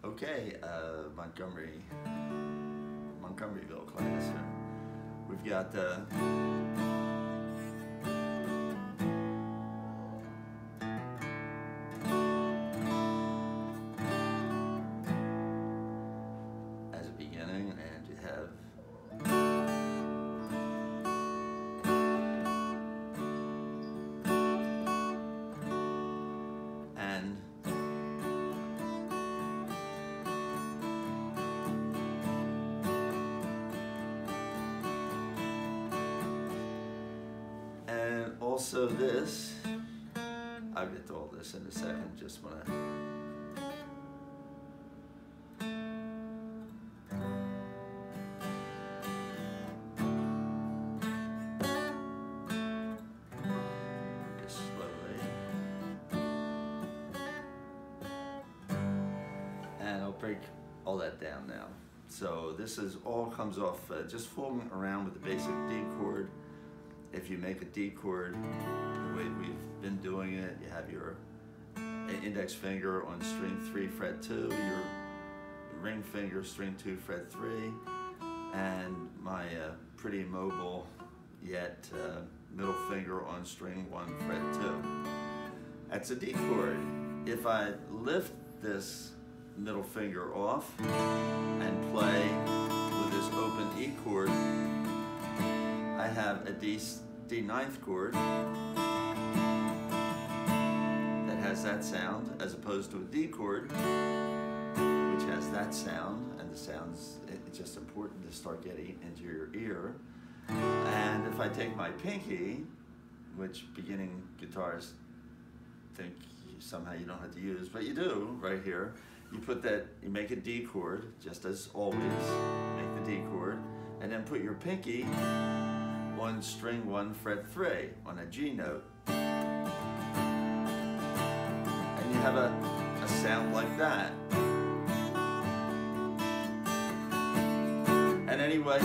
Okay, Montgomeryville class here. We've got as a beginning, and you have and also this. I'll get to all this in a second, just want to slowly, and I'll break all that down now. So this is all comes off just fooling around with the basic D chord. If you make a D chord the way we've been doing it, you have your index finger on string 3 fret 2, your ring finger string 2 fret 3, and my pretty mobile yet middle finger on string 1 fret 2. That's a D chord. If I lift this middle finger off and play with this open E chord, I have a D ninth chord that has that sound, as opposed to a D chord which has that sound, and the sounds, it's just important to start getting into your ear. And if I take my pinky, which beginning guitarists think somehow you don't have to use, but you do right here, you put that, you make a D chord, just as always, make the D chord, and then put your pinky on string 1 fret 3 on a G note, and you have a sound like that. And anyway,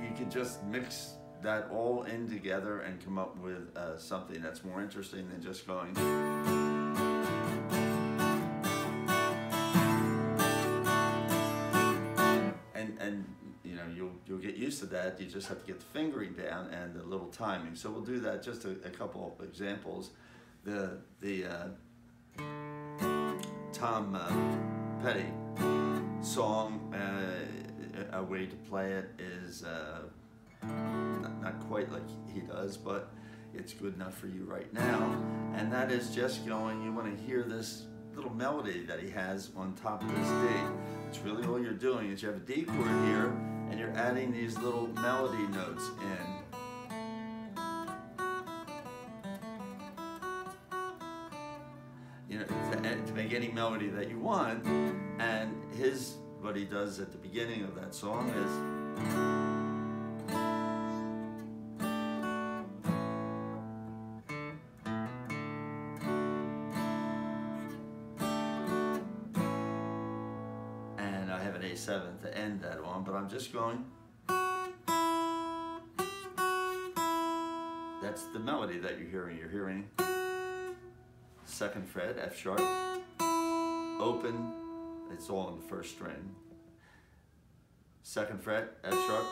you can just mix that all in together and come up with something that's more interesting than just going. And you know, you'll get used to that. You just have to get the fingering down and the little timing. So we'll do that. Just a couple of examples. The Tom Petty song, a way to play it is not quite like he does, but it's good enough for you right now. And that is just going, you want to hear this little melody that he has on top of this D. It's really all you're doing is you have a D chord here, and you're adding these little melody notes in. You know, to make any melody that you want. And what he does at the beginning of that song is, and I have an A7 to end that on, but I'm just going. That's the melody that you're hearing. You're hearing 2nd fret, F sharp, open, it's all on the 1st string. 2nd fret, F sharp,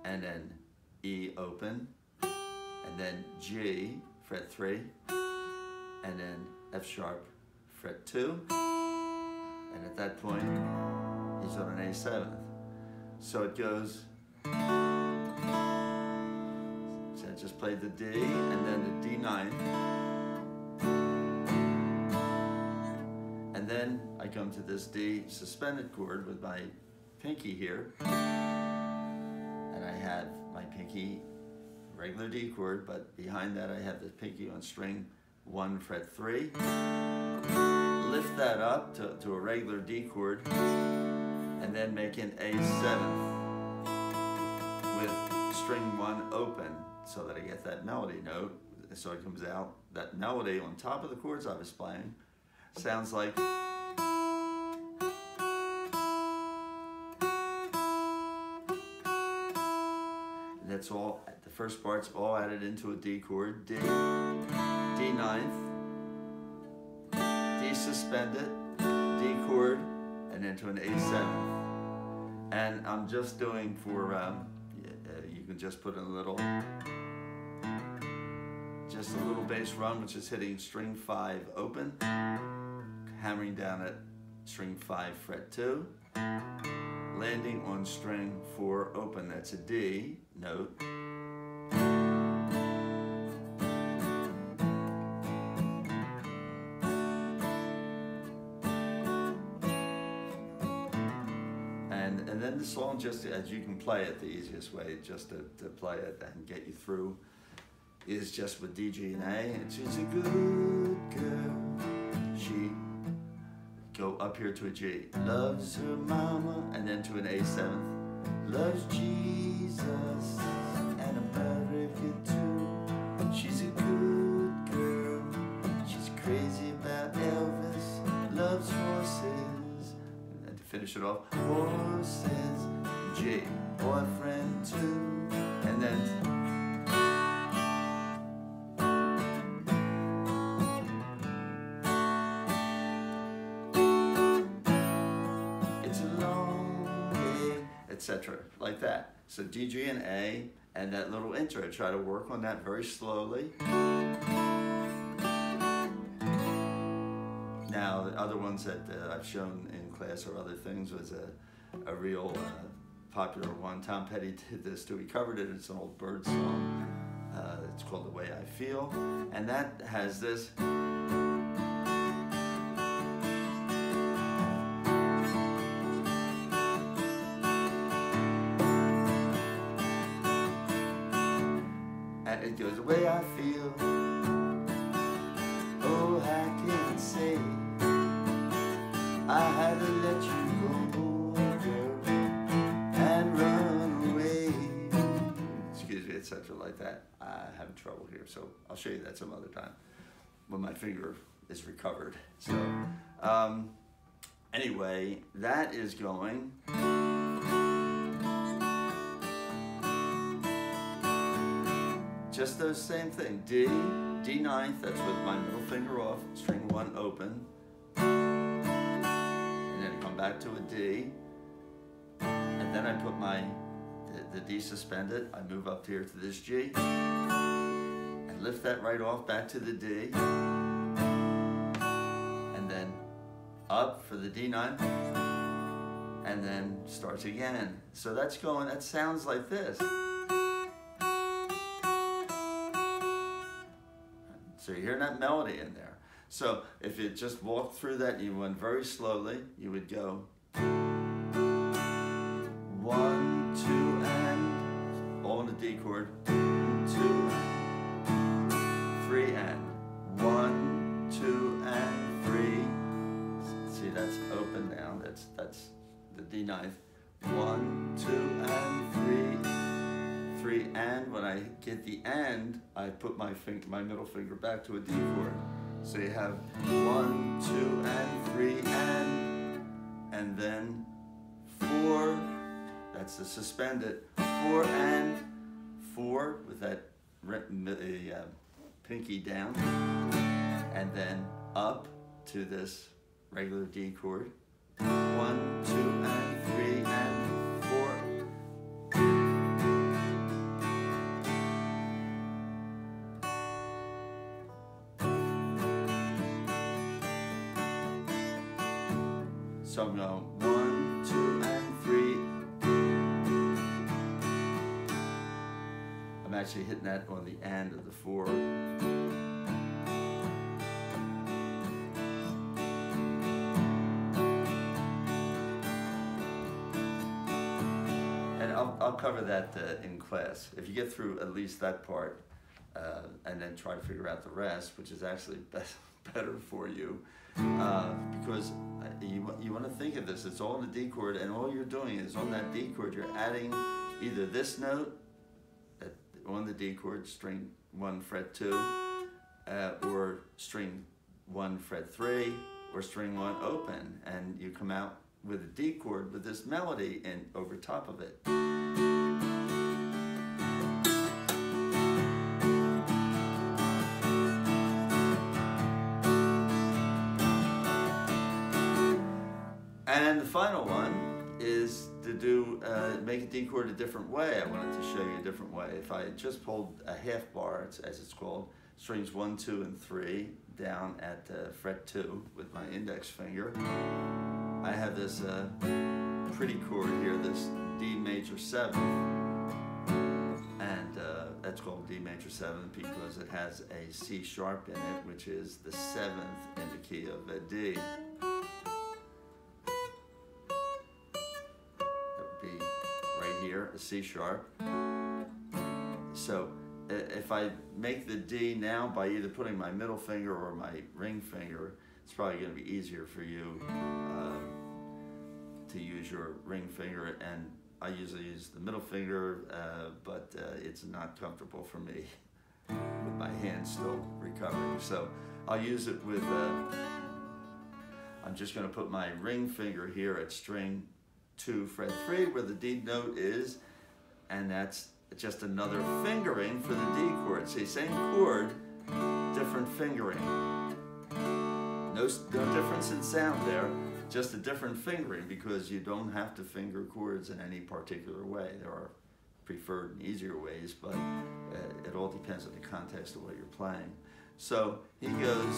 and then E open, and then G, fret 3, and then F sharp, fret 2, and at that point, he's on an A7th. So it goes, so I just played the D, and then the D9, and then I come to this D suspended chord with my pinky here, and I have my pinky, regular D chord, but behind that I have the pinky on string 1 fret 3. Lift that up to a regular D chord, and then make an A7th with string 1 open, so that I get that melody note. So it comes out, that melody on top of the chords I was playing sounds like, and that's all at the first part's all added into a D chord, D, D ninth, D suspended, D chord, and into an A7. And I'm just doing for, you can just put in a little bass run, which is hitting string 5 open, hammering down at string 5 fret 2, landing on string 4 open, that's a D note, and then the song, just as you can play it, the easiest way just to play it and get you through is just with D, G, and A. And she's a good girl. She go up here to a G. Loves her mama, and then to an A7. Loves Jesus and America too. She's a good girl. She's crazy about Elvis. Loves horses. And to finish it off, horses. G. Boyfriend too. And then etc. like that. So D, G, and A, and that little intro. Try to work on that very slowly. Now, the other ones that I've shown in class or other things was a real popular one. Tom Petty did this too. He covered it. It's an old Bird song. It's called The Way I Feel, and that has this. And it goes, the way I feel, oh, I can't say, I had to let you go, girl, and run away. Excuse me, etc. like that. I'm having trouble here, so I'll show you that some other time when my finger is recovered. So, anyway, that is going. Just the same thing, D, D ninth, that's with my middle finger off, string 1 open, and then come back to a D, and then I put the D suspended, I move up here to this G, and lift that right off back to the D, and then up for the D9, and then starts again. So that's going, that sounds like this. So you're hearing that melody in there. So if you just walk through that and you went very slowly, you would go 1, 2, and all in the D chord, 2, 3, and 1, 2, and 3. See, that's open now. That's the D ninth. 1, 2, and 3. 3, and when I get the and, I put my middle finger back to a D chord. So you have 1, 2, and 3, and then 4. That's the suspended. 4 and 4 with that pinky down, and then up to this regular D chord. 1, 2, and 3, and 4. So I'm going 1, 2, and 3. I'm actually hitting that on the end of the 4. And I'll cover that in class. If you get through at least that part, and then try to figure out the rest, which is actually better for you, because you want to think of this, it's all in the D chord, and all you're doing is on that D chord, you're adding either this note on the D chord, string 1 fret 2, or string 1 fret 3, or string 1 open, and you come out with a D chord with this melody over top of it. final one is to do, make a D chord a different way. I wanted to show you a different way. If I just pulled a half bar, as it's called, strings 1, 2, and 3 down at fret 2 with my index finger, I have this pretty chord here, this D major 7, and that's called D major 7 because it has a C sharp in it, which is the 7th in the key of a D. Here, a C sharp. So if I make the D now by either putting my middle finger or my ring finger, it's probably going to be easier for you to use your ring finger, and I usually use the middle finger, but it's not comfortable for me with my hands still recovering. So I'll use it with, I'm just going to put my ring finger here at string 2, fret 3, where the D note is, and that's just another fingering for the D chord. See, same chord, different fingering. No difference in sound there, just a different fingering, because you don't have to finger chords in any particular way. There are preferred and easier ways, but it all depends on the context of what you're playing. So he goes,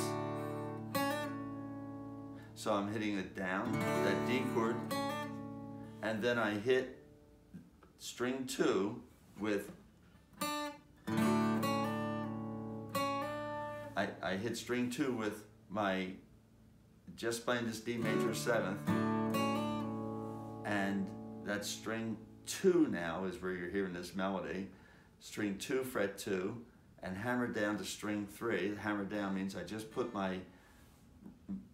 so I'm hitting it down, that D chord, and then I hit string 2 with, I hit string 2 with my, just playing this D major 7th, and that string 2 now is where you're hearing this melody, string 2, fret 2, and hammer down to string 3. Hammer down means I just put my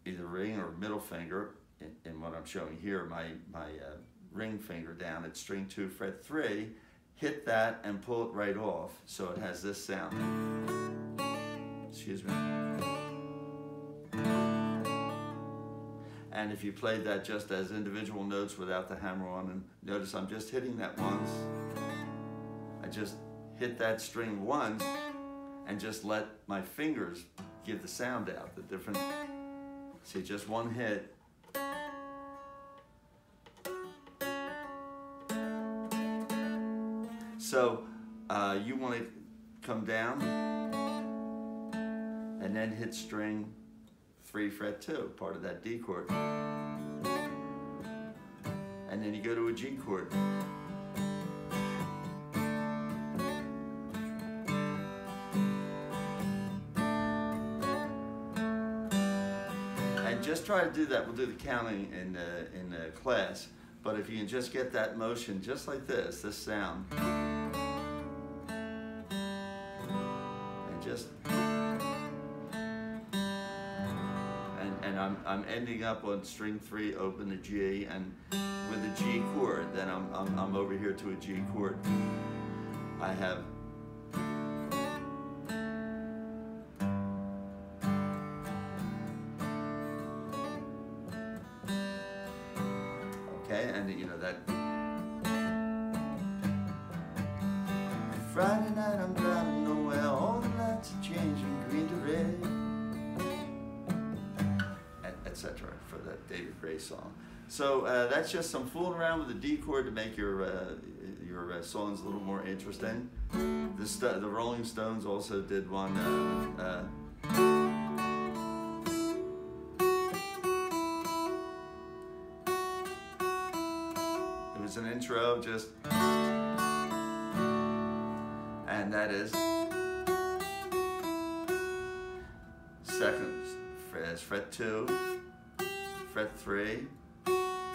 either ring or middle finger, in what I'm showing here, my ring finger down at string 2, fret 3, hit that and pull it right off, so it has this sound. Excuse me. And if you played that just as individual notes without the hammer on, and notice I'm just hitting that once, I just hit that string once and just let my fingers give the sound out, the different, see, just one hit. So you want to come down and then hit string 3, fret 2, part of that D chord. And then you go to a G chord. And just try to do that. We'll do the counting in class. But if you can just get that motion just like this sound. And I'm ending up on string 3, open to G, and with a G chord, then I'm over here to a G chord. I have okay, and you know that Friday night I'm driving nowhere, all the lights are changing green to red, etc. for that David Gray song. So that's just some fooling around with the D chord to make your songs a little more interesting. The Rolling Stones also did one. It was an intro, just, and that is second, fret 2, fret 3,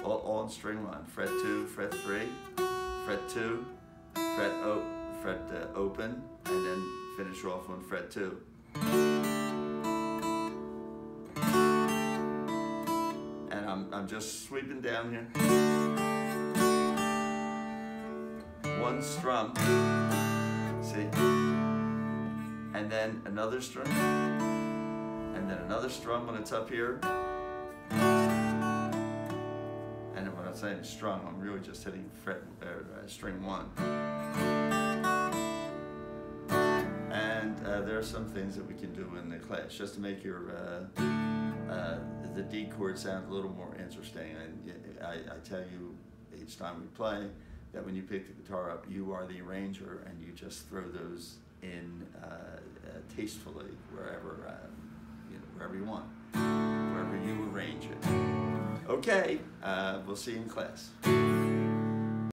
all on string 1, fret 2, fret 3, fret 2, fret open, and then finish off on fret 2. And I'm just sweeping down here. One strum, see, and then another strum, and then another strum when it's up here. And when I'm saying strum, I'm really just hitting string 1. And there are some things that we can do in the class just to make your the D chord sounds a little more interesting. And I tell you each time we play that when you pick the guitar up, you are the arranger, and you just throw those in tastefully wherever wherever you want, wherever you arrange it. Okay, we'll see you in class.